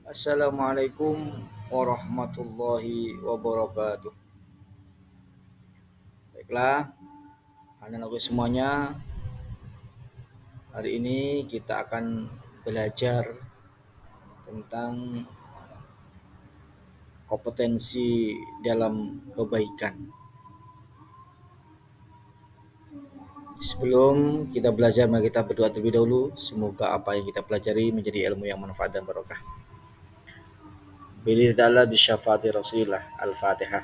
Assalamualaikum warahmatullahi wabarakatuh. Baiklah, anak-anakku semuanya, hari ini kita akan belajar tentang kompetensi dalam kebaikan. Sebelum kita belajar, mari kita berdoa terlebih dahulu. Semoga apa yang kita pelajari menjadi ilmu yang manfaat dan barokah. Billahi ta'ala bisyafaati Rasulillah. Al-Fatihah.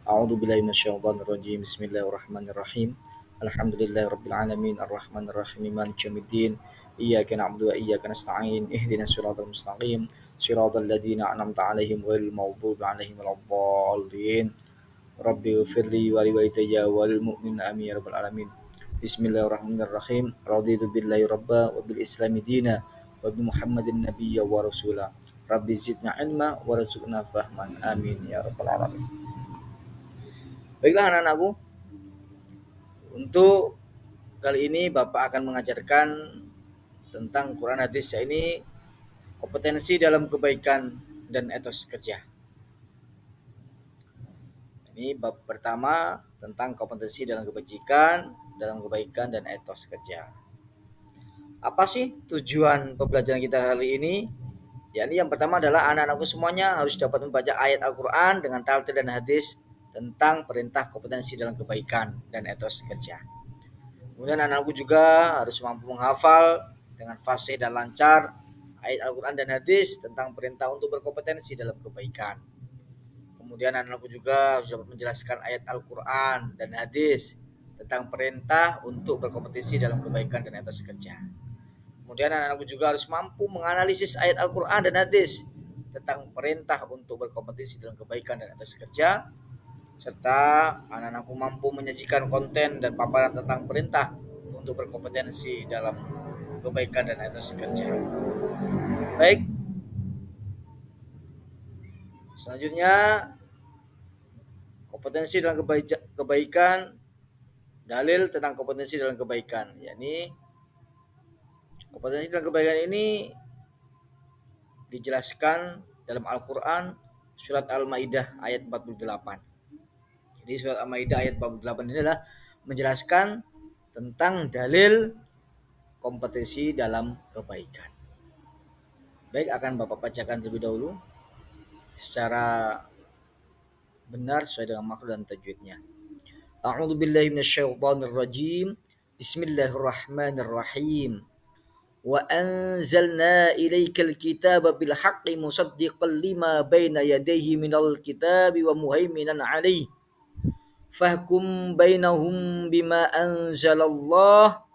A'udzu billahi minasyaitonir rajim. Bismillahirrahmanirrahim. Alhamdulillahirabbil alamin arrahmanir rahim maliki yaumiddin. Iyyaka na'budu wa iyyaka nasta'in. Ihdinas siratal mustaqim. Siratal ladzina an'amta 'alaihim ghairil maghdubi 'alaihim waladdallin. Rabbi ighfirli wa liwalidayya wal mu'minina amin ya rabbal alamin. Bismillahirrahmanirrahim. Raditu billahi rabba wa bil islami dina wa bi Muhammadin nabiyya wa rasula. Rabbi zidna ilma warzuqna fahman. Amin ya rabbal alamin. Baiklah anak-anakku, untuk kali ini Bapak akan mengajarkan tentang Quran hadis, ini kompetensi dalam kebaikan dan etos kerja. Ini bab pertama tentang kompetensi dalam kebaikan dan etos kerja. Apa sih tujuan pembelajaran kita kali ini? Ya, ini yang pertama adalah anak-anakku semuanya harus dapat membaca ayat Al-Quran dengan talqin dan hadis tentang perintah kompetensi dalam kebaikan dan etos kerja. Kemudian anak-anakku juga harus mampu menghafal dengan fasih dan lancar ayat Al-Quran dan hadis tentang perintah untuk berkompetensi dalam kebaikan. Kemudian anak-anakku juga harus dapat menjelaskan ayat Al-Quran dan hadis tentang perintah untuk berkompetisi dalam kebaikan dan etos kerja. Kemudian anak-anakku juga harus mampu menganalisis ayat Al-Quran dan hadis tentang perintah untuk berkompetisi dalam kebaikan dan etos kerja, serta anak-anakku mampu menyajikan konten dan paparan tentang perintah untuk berkompetensi dalam kebaikan dan etos kerja. Baik, selanjutnya kompetensi dalam kebaikan, dalil tentang kompetensi dalam kebaikan, yakni kompetensi dalam kebaikan ini dijelaskan dalam Al-Quran surat Al-Maidah ayat 48. Jadi surat Al-Maidah ayat 48 ini adalah menjelaskan tentang dalil kompetensi dalam kebaikan. Baik, akan Bapak bacakan terlebih dahulu secara benar sesuai dengan makhraj dan tajwidnya. A'udzu billahi minasyaitonir rajim. Bismillahirrahmanirrahim. Wa anzalna ilaikal kitaba bil haqqi musaddiqan lima baina yadayhi minal kitabi wa muhaiminan 'alaihi. Fahkum bainahum bima anzalallah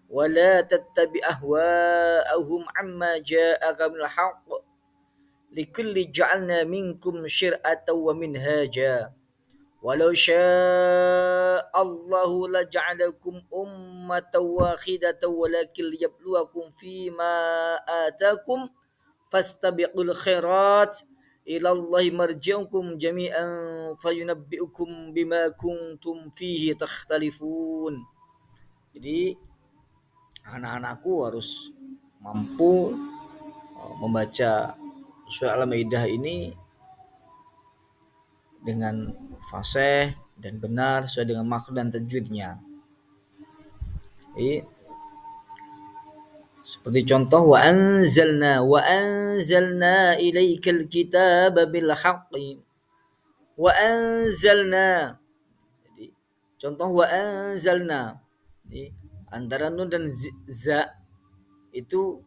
wa la tattabi ahwa'ahum amma ja'aka minal haqq. Likulli ja'alna minkum syir'atan wa minhaja. Walau sya'allahu laja'alakum ummatan wahidatan walakin liyabluwakum fima atakum fastabiqul khairat ilallahi marji'ukum jami'an fayunabbi'ukum bima kuntum fihi takhtalifun. Jadi anak-anakku harus mampu membaca surah Al-Maidah ini dengan fasih dan benar sesuai dengan makhraj dan tajwidnya. Seperti contoh wa anzalna ilaikal kitaba bil haqqi. Wa anzalna. Jadi contoh wa anzalna. Jadi antara nun dan za itu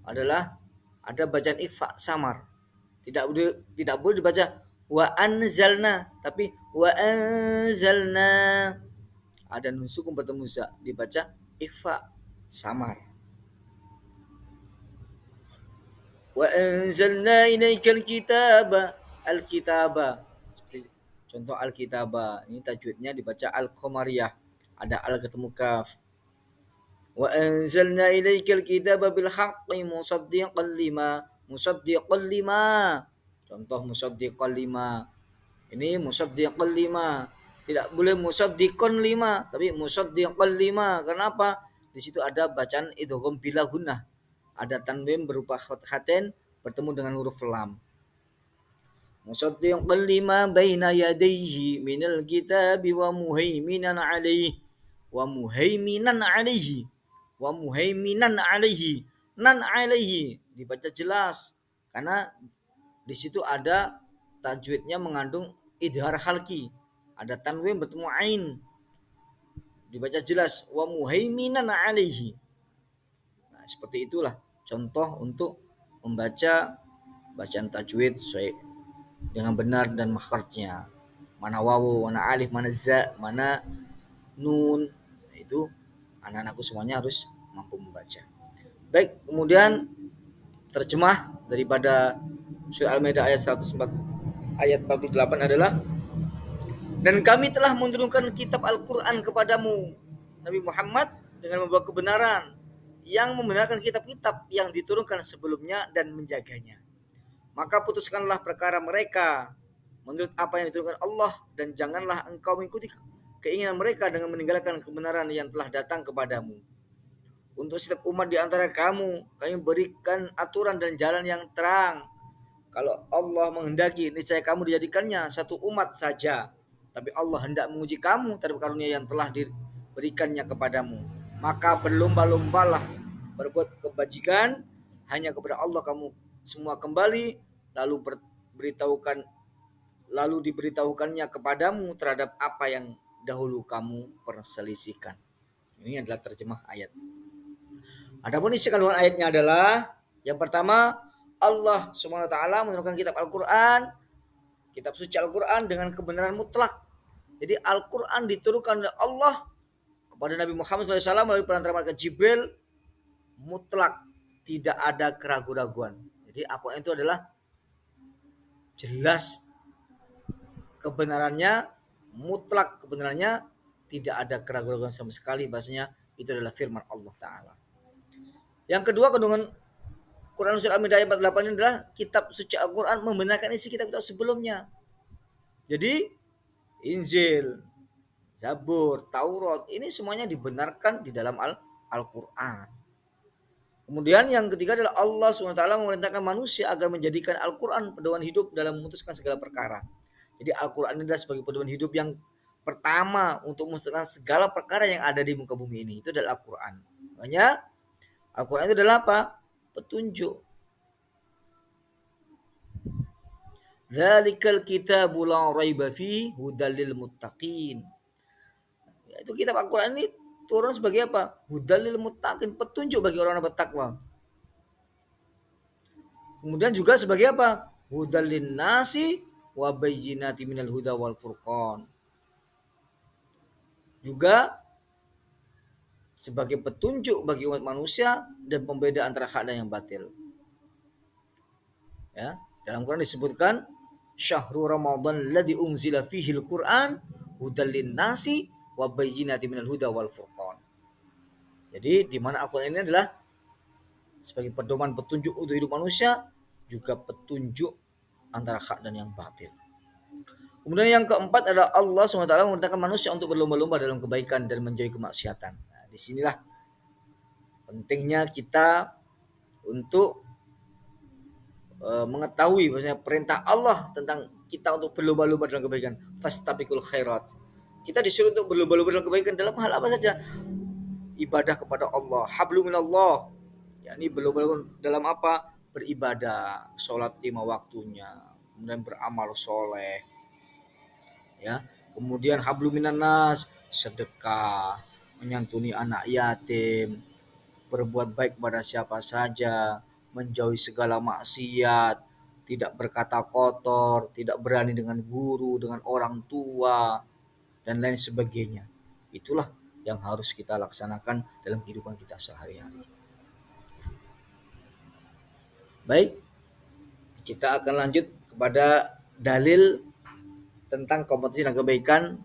adalah ada bacaan ikhfa samar. Tidak boleh dibaca wa anzalna, tapi wa anzalna. Ada nun sukun bertemu za, dibaca ikhfa samar. Wa anzalna ilaikal kitaba, al-kitaba. Seperti contoh al-kitaba, ini tajwidnya dibaca al-qamariyah, ada al ketemu kaf. Wa anzalna ilaikal kitaba bil haqqi musaddiqan lima. Contoh musaddiqan lima. Ini musaddiqan lima. Tidak boleh musaddiqan lima, tapi musaddiqan lima. Kenapa? Di situ ada bacaan idgham bila gunnah. Ada tanwin berupa khatin bertemu dengan huruf lam. Musaddiqan lima baina yadayhi minal kitabi wa muhaiminan alaihi wa muhaiminan alaihi wa muhaiminan alaihi. Nan alaihi dibaca jelas karena di situ ada tajwidnya mengandung idhar halki, ada tanwin bertemu ain, dibaca jelas wa muhaiminan alaihi. Nah, seperti itulah contoh untuk membaca bacaan tajwid sesuai dengan benar dan makhrajnya. Mana wawu, mana alif, mana za, mana nun. Itu anak-anakku semuanya harus mampu membaca. Baik, kemudian terjemah daripada surah Al-Maidah ayat 104 ayat 48 adalah, dan kami telah menurunkan kitab Al-Quran kepadamu Nabi Muhammad dengan membawa kebenaran yang membenarkan kitab-kitab yang diturunkan sebelumnya dan menjaganya. Maka putuskanlah perkara mereka menurut apa yang diturunkan Allah, dan janganlah engkau mengikuti keinginan mereka dengan meninggalkan kebenaran yang telah datang kepadamu. Untuk setiap umat di antara kamu, kami berikan aturan dan jalan yang terang. Kalau Allah menghendaki, niscaya kamu dijadikannya satu umat saja. Tapi Allah hendak menguji kamu terhadap karunia yang telah diberikannya kepadamu. Maka berlomba-lombalah berbuat kebajikan, hanya kepada Allah kamu semua kembali, lalu diberitahukannya kepadamu terhadap apa yang dahulu kamu perselisihkan. Ini adalah terjemah ayat. Adapun isi kandungan ayatnya adalah, yang pertama, Allah Subhanahu wa taala menurunkan kitab Al-Qur'an, kitab suci Al-Qur'an dengan kebenaran mutlak. Jadi Al-Qur'an diturunkan oleh Allah kepada Nabi Muhammad SAW melalui perantara malaikat Jibril mutlak, tidak ada keraguan-raguan. Jadi Al-Qur'an itu adalah jelas kebenarannya, mutlak kebenarannya, tidak ada keraguan-raguan sama sekali, bahasanya itu adalah firman Allah Ta'ala. Yang kedua, kandungan Quran surah Al-Maidah ayat 48 ini adalah kitab suci Al-Quran membenarkan isi kitab-kitab sebelumnya. Jadi Injil, Zabur, Taurat, ini semuanya dibenarkan di dalam Al-Quran. Kemudian yang ketiga adalah Allah SWT memerintahkan manusia agar menjadikan Al-Quran pedoman hidup dalam memutuskan segala perkara. Jadi Al-Quran ini adalah sebagai pedoman hidup yang pertama untuk memutuskan segala perkara yang ada di muka bumi ini. Itu adalah Al-Quran. Makanya Al-Quran itu adalah apa? Petunjuk. Dzalikal kitabu la raiba fihi hudal lil muttaqin. Itu kitab Al-Quran ini turun sebagai apa? Hudal lil muttaqin, petunjuk bagi orang-orang bertakwa. Kemudian juga sebagai apa? Hudal lin nasi wa bayyinati minal huda wal furqan. Juga sebagai petunjuk bagi umat manusia dan pembeda antara hak dan yang batil. Ya, dalam Quran disebutkan Syahrul Ramadan alladzi unzila fihi al-Qur'an hudal lin-nasi wa bayyinatin minal huda wal furqan. Jadi di mana Al-Qur'an ini adalah sebagai pedoman petunjuk untuk hidup manusia, juga petunjuk antara hak dan yang batil. Kemudian yang keempat adalah Allah SWT memerintahkan manusia untuk berlomba-lomba dalam kebaikan dan menjauhi kemaksiatan. Nah, disinilah pentingnya kita untuk mengetahui bahwasanya perintah Allah tentang kita untuk berlomba-lomba dalam kebaikan. Fastabiqul khairat. Kita disuruh untuk berlomba-lomba dalam kebaikan dalam hal apa saja? Ibadah kepada Allah, hablum minallah. Yakni berlomba-lomba dalam apa? Beribadah, sholat 5 waktunya, kemudian beramal soleh. Ya, kemudian hablum minannas, sedekah, menyantuni anak yatim, berbuat baik kepada siapa saja, menjauhi segala maksiat, tidak berkata kotor, tidak berani dengan guru, dengan orang tua, dan lain sebagainya. Itulah yang harus kita laksanakan dalam kehidupan kita sehari-hari. Baik, kita akan lanjut kepada dalil tentang kompetisi dan kebaikan,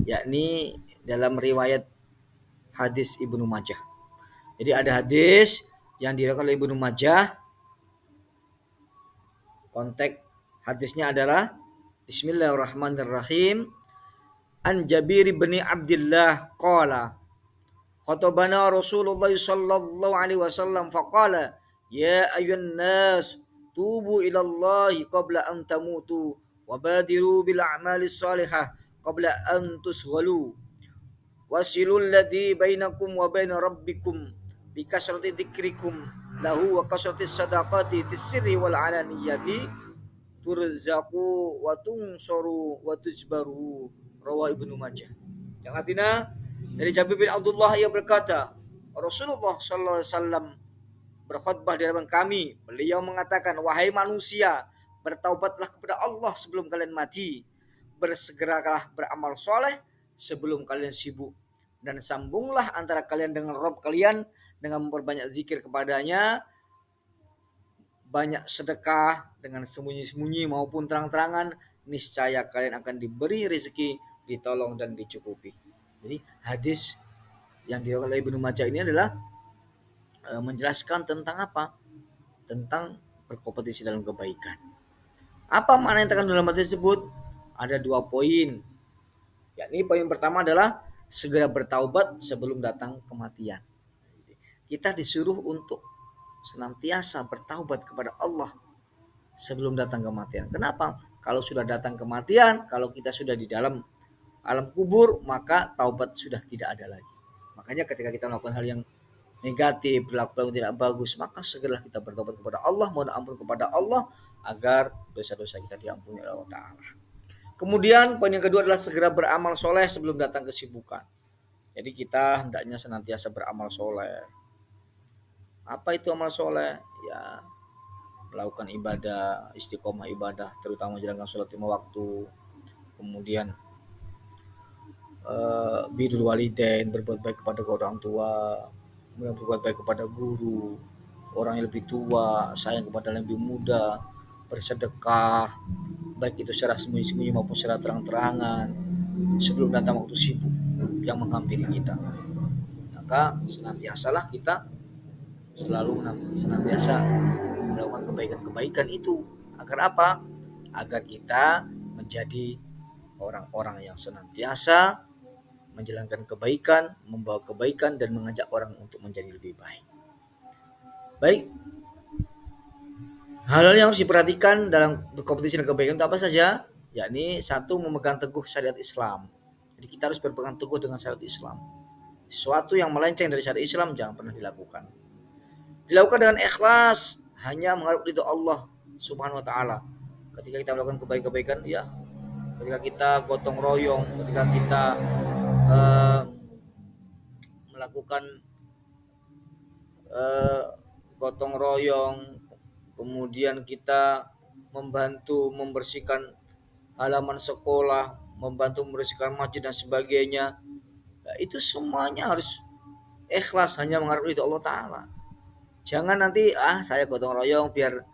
yakni dalam riwayat hadis Ibnu Majah. Jadi ada hadis yang diriwayatkan oleh Ibnu Majah. Konteks hadisnya adalah Bismillahirrahmanirrahim. An Jabir bin Abdullah qala khatabana Rasulullah sallallahu alaihi wasallam faqala ya ayyuhan nas tubu ilallahi qabla an tamutu wabadiru bil a'malis salihah qabla an tusghalu wasilul ladzi bainakum wa baina rabbikum bi kasrati dzikrikum lahu wa kasrati sadaqati fis sirri wal alaniyati turzaqu wa tunsaru wa tujbaru. Rawah Ibnu Majah. Yang artinya dari Jabir bin Abdullah ia berkata, Rasulullah sallallahu alaihi wasallam berkhutbah di hadapan kami. Beliau mengatakan, wahai manusia, bertaubatlah kepada Allah sebelum kalian mati. Bersegeralah beramal soleh sebelum kalian sibuk. Dan sambunglah antara kalian dengan Rabb kalian dengan memperbanyak zikir kepadanya, banyak sedekah dengan sembunyi-sembunyi maupun terang-terangan, niscaya kalian akan diberi rezeki, ditolong dan dicukupi. Jadi hadis yang diriwayatkan oleh Ibnu Majah ini adalah menjelaskan tentang apa? Tentang berkompetisi dalam kebaikan. Apa makna yang terkandung dalam hadis tersebut? Ada 2 poin. Yakni poin pertama adalah segera bertaubat sebelum datang kematian. Kita disuruh untuk senantiasa bertaubat kepada Allah sebelum datang kematian. Kenapa? Kalau sudah datang kematian, kalau kita sudah di dalam alam kubur, maka taubat sudah tidak ada lagi. Makanya ketika kita melakukan hal yang negatif, perilaku tidak bagus, maka segeralah kita bertobat kepada Allah, mohon ampun kepada Allah agar dosa-dosa kita diampuni oleh Allah Ta'ala. Kemudian poin yang kedua adalah segera beramal soleh sebelum datang kesibukan. Jadi kita hendaknya senantiasa beramal soleh. Apa itu amal soleh? Ya, melakukan ibadah, istiqomah ibadah, terutama menjalankan sholat 5 waktu. Kemudian birrul walidain, berbuat baik kepada orang tua, kemudian berbuat baik kepada guru, orang yang lebih tua, sayang kepada yang lebih muda, bersedekah, baik itu secara sembunyi-sembunyi maupun secara terang-terangan, sebelum datang waktu sibuk yang menghampiri kita. Maka senantiasalah kita selalu senantiasa melakukan kebaikan-kebaikan itu. Agar apa? Agar kita menjadi orang-orang yang senantiasa menjalankan kebaikan, membawa kebaikan dan mengajak orang untuk menjadi lebih baik. Baik. Hal-hal yang harus diperhatikan dalam berkompetisi dengan kebaikan itu apa saja? Yakni 1, memegang teguh syariat Islam. Jadi kita harus berpegang teguh dengan syariat Islam. Sesuatu yang melenceng dari syariat Islam jangan pernah dilakukan. Dilakukan dengan ikhlas, hanya mengharap ridho Allah Subhanahu wa taala. Ketika kita melakukan kebaikan-kebaikan, ya, ketika kita gotong royong, ketika kita melakukan gotong royong, kemudian kita membantu membersihkan halaman sekolah, membantu membersihkan masjid dan sebagainya. Nah, itu semuanya harus ikhlas, hanya mengharap ridho Allah Ta'ala. Jangan nanti saya gotong royong biar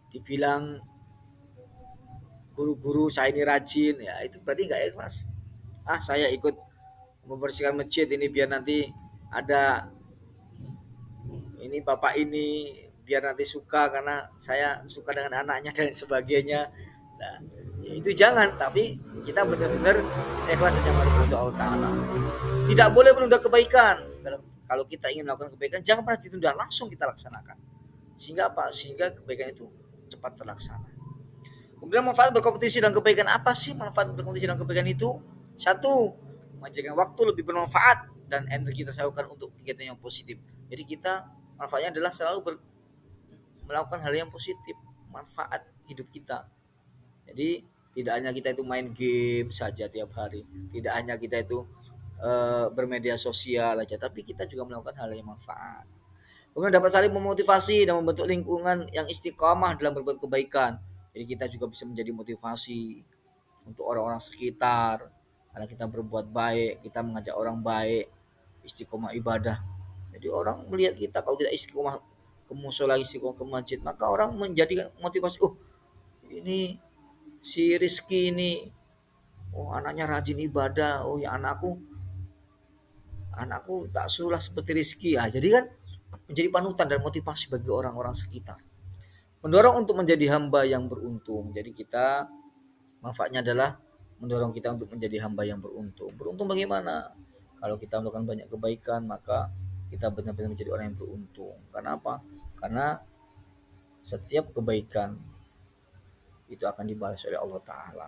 dibilang guru-guru saya ini rajin, ya itu berarti nggak ikhlas. Saya ikut membersihkan masjid ini biar nanti ada ini bapak ini biar nanti suka karena saya suka dengan anaknya dan sebagainya. Nah, itu jangan, tapi kita benar-benar ikhlas saja kepada Allah Ta'ala. Tidak boleh menunda kebaikan. Kalau kita ingin melakukan kebaikan, jangan pernah ditunda, langsung kita laksanakan. Sehingga apa? Sehingga kebaikan itu cepat terlaksana. Kemudian manfaat berkompetisi dalam kebaikan, apa sih manfaat berkompetisi dalam kebaikan itu? 1, menjadikan waktu lebih bermanfaat dan energi kita salurkan untuk kegiatan yang positif. Jadi kita manfaatnya adalah selalu melakukan hal yang positif, manfaat hidup kita. Jadi tidak hanya kita itu main game saja tiap hari, tidak hanya kita itu bermedia sosial aja, tapi kita juga melakukan hal yang manfaat. Kemudian dapat saling memotivasi dan membentuk lingkungan yang istiqomah dalam berbuat kebaikan. Jadi kita juga bisa menjadi motivasi untuk orang-orang sekitar. Karena kita berbuat baik, kita mengajak orang baik, istiqomah ibadah. Jadi orang melihat kita, kalau kita istiqomah ke musola, istiqomah ke masjid, maka orang menjadikan motivasi, ini si Rizky ini, anaknya rajin ibadah, ya anakku tak suruhlah seperti Rizky. Jadi kan menjadi panutan dan motivasi bagi orang-orang sekitar. Mendorong untuk menjadi hamba yang beruntung. Jadi kita manfaatnya adalah mendorong kita untuk menjadi hamba yang beruntung. Beruntung bagaimana? Kalau kita melakukan banyak kebaikan, maka kita benar-benar menjadi orang yang beruntung. Karena apa? Karena setiap kebaikan itu akan dibalas oleh Allah Ta'ala.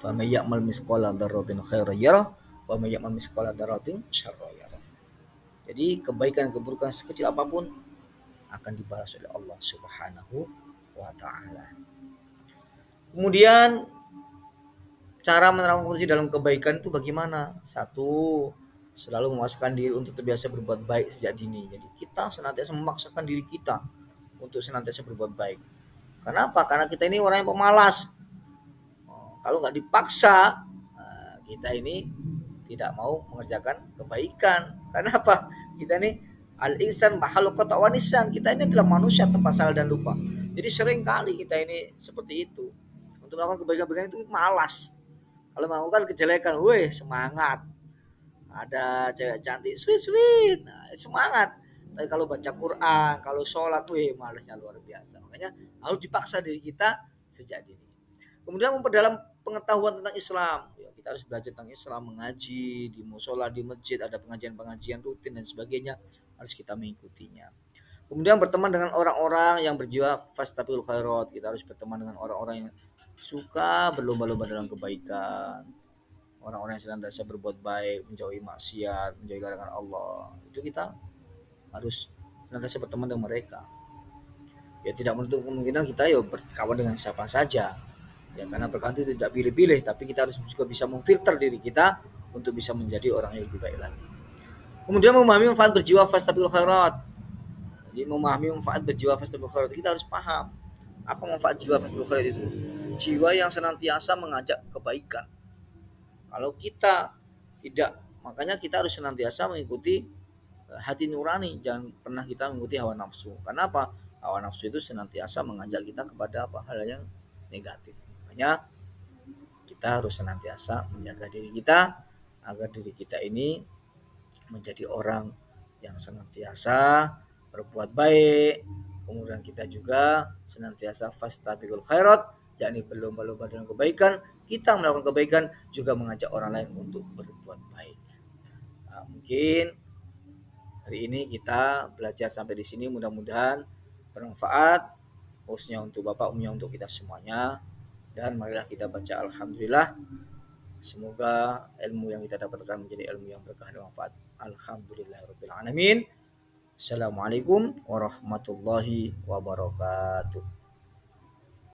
Faman ya'mal misqala dzarratin khairan yarah wa may ya'mal misqala dzarratin syarran yarah. Jadi kebaikan keburukan sekecil apapun akan dibalas oleh Allah Subhanahu wa Ta'ala. Kemudian cara menerapkan kompetisi dalam kebaikan itu bagaimana? Satu, selalu memaksakan diri untuk terbiasa berbuat baik sejak dini. Jadi kita senantiasa memaksakan diri kita untuk senantiasa berbuat baik. Kenapa? Karena kita ini orang yang pemalas. Kalau nggak dipaksa, kita ini tidak mau mengerjakan kebaikan. Kenapa? Kita ini al-insan mahalukot awanisan. Kita ini adalah manusia tanpa salah dan lupa. Jadi sering kali kita ini seperti itu. Untuk melakukan kebaikan-kebaikan itu malas. Kalau melakukan kejelekan, weh semangat. Ada cewek cantik, sweet, nah, semangat. Tapi kalau baca Quran, kalau sholat, weh malasnya luar biasa. Makanya harus dipaksa diri kita sejak dini. Kemudian memperdalam pengetahuan tentang Islam. Ya, kita harus belajar tentang Islam, mengaji di musola, di masjid, ada pengajian-pengajian rutin dan sebagainya. Harus kita mengikutinya. Kemudian berteman dengan orang-orang yang berjiwa fastabiqul khairat. Kita harus berteman dengan orang-orang yang suka berlomba-lomba dalam kebaikan, orang-orang yang senantiasa berbuat baik, menjauhi maksiat, menjauhi larangan Allah. Itu kita harus senantiasa berteman dengan mereka. Ya tidak menutup kemungkinan kita ya berkawan dengan siapa saja. Ya karena berkawan itu tidak pilih-pilih, tapi kita harus juga bisa memfilter diri kita untuk bisa menjadi orang yang lebih baik lagi. Kemudian memahami manfaat berjiwa fastabiqul khairat. Jadi memahami manfaat berjiwa fastabiqul khairat, kita harus paham apa manfaat jiwa fastabiqul khairat itu. Jiwa yang senantiasa mengajak kebaikan. Kalau kita tidak, makanya kita harus senantiasa mengikuti hati nurani, jangan pernah kita mengikuti hawa nafsu. Kenapa? Hawa nafsu itu senantiasa mengajak kita kepada hal yang negatif. Makanya kita harus senantiasa menjaga diri kita agar diri kita ini menjadi orang yang senantiasa berbuat baik. Kemudian kita juga senantiasa fastabiqul khairat, yakni berlomba-lomba dalam kebaikan. Kita melakukan kebaikan juga mengajak orang lain untuk berbuat baik. Nah, mungkin hari ini kita belajar sampai di sini, mudah-mudahan bermanfaat, khususnya untuk Bapak umumnya untuk kita semuanya. Dan marilah kita baca alhamdulillah. Semoga ilmu yang kita dapatkan menjadi ilmu yang berkah dan manfaat. Alhamdulillahirabbil alamin. Assalamualaikum warahmatullahi wabarakatuh.